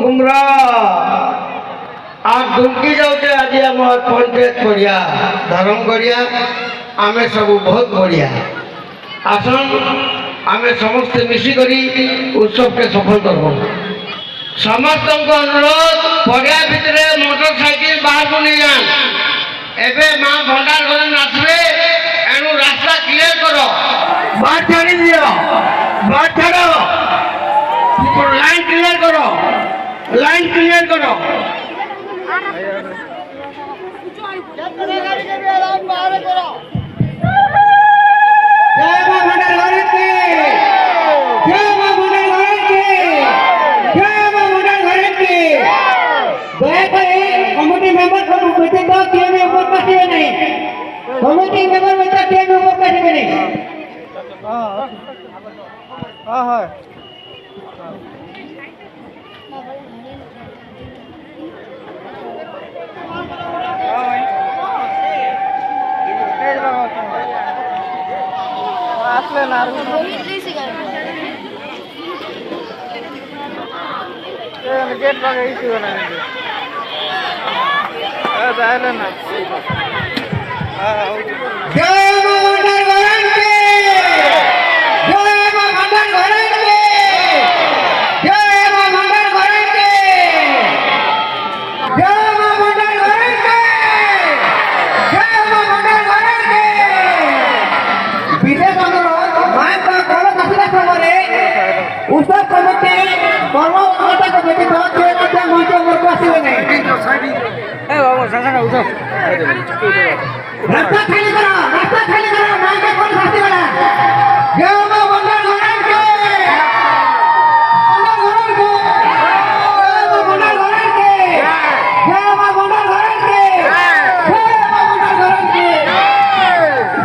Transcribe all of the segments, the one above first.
घुमरा आज दुमकी जाऊे आज आम पंचायत पड़िया धर्म गड़िया आम सब बहुत बढ़िया आसन आम समस्ते मिसिकी उत्सव के सफल करब समस्त अनुरोध पड़िया भितर मोटरसाइकिल बाहर को नहीं जान एबे माँ भंडार घर नाचबे एणु रास्ता क्लियर करो बाहर छाड़ी दियो बाहर छाड़ो लाइन क्लियर करो लाइन क्लियर करो जय मां भंडारगढ़ की जय मां भंडारगढ़ की जय मां भंडारगढ़ की दया करे कमिटी मेंबर सब बैठे तो के में ऊपर काटिबे नहीं कमिटी मेंबर बैठे के में ऊपर काटिबे नहीं हां हां गेट लगा इसी बनाएंगे ना जय मां भंडारगढ़ की जय मां भंडारगढ़ की जय मां भंडारगढ़ की जय मां भंडारगढ़ की जय मां भंडारगढ़ की विशेष अनुरोध मां का कल कथिला खबरे उत्सव कमिटी कर्मकर्ता कमिटी तो के मध्य मंच पर आसीबे नहीं ए बाबू संसार उत्सव रास्ता खाली करो मां के कौन शास्ति वाला जय मां भंडारगढ़ के भंडारगढ़ के जय मां भंडारगढ़ के जय मां भंडारगढ़ के जय मां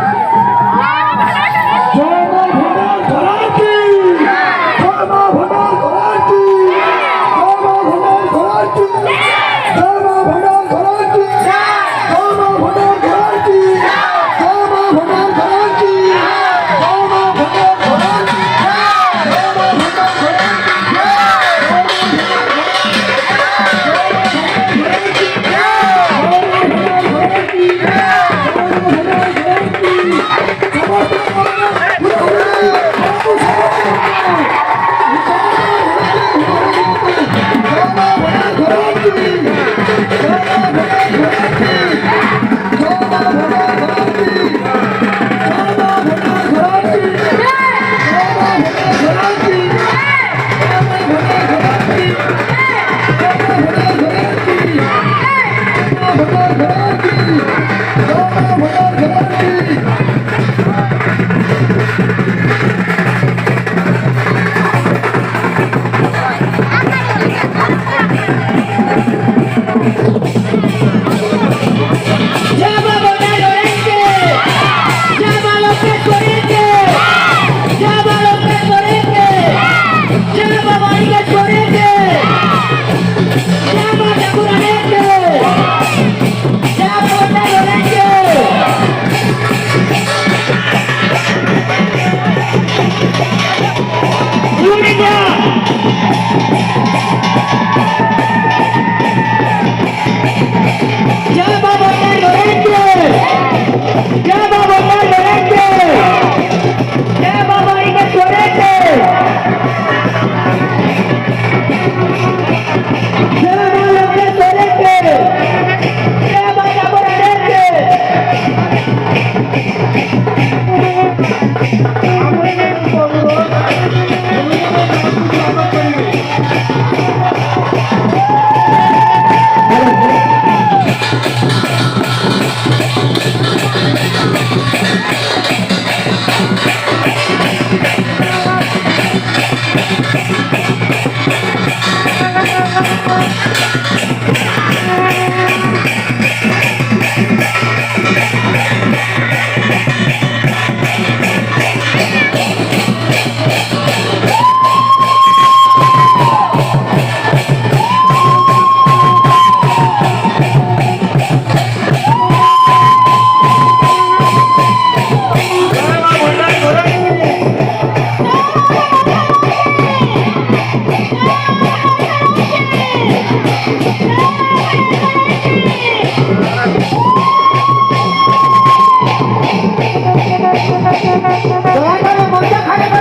भंडारगढ़ के जय मां भंडारगढ़ की जय मां भंडारगढ़ की जय मां भंडारगढ़ की ଦୟାକରି ମୁଣ୍ଡ ଖରାପ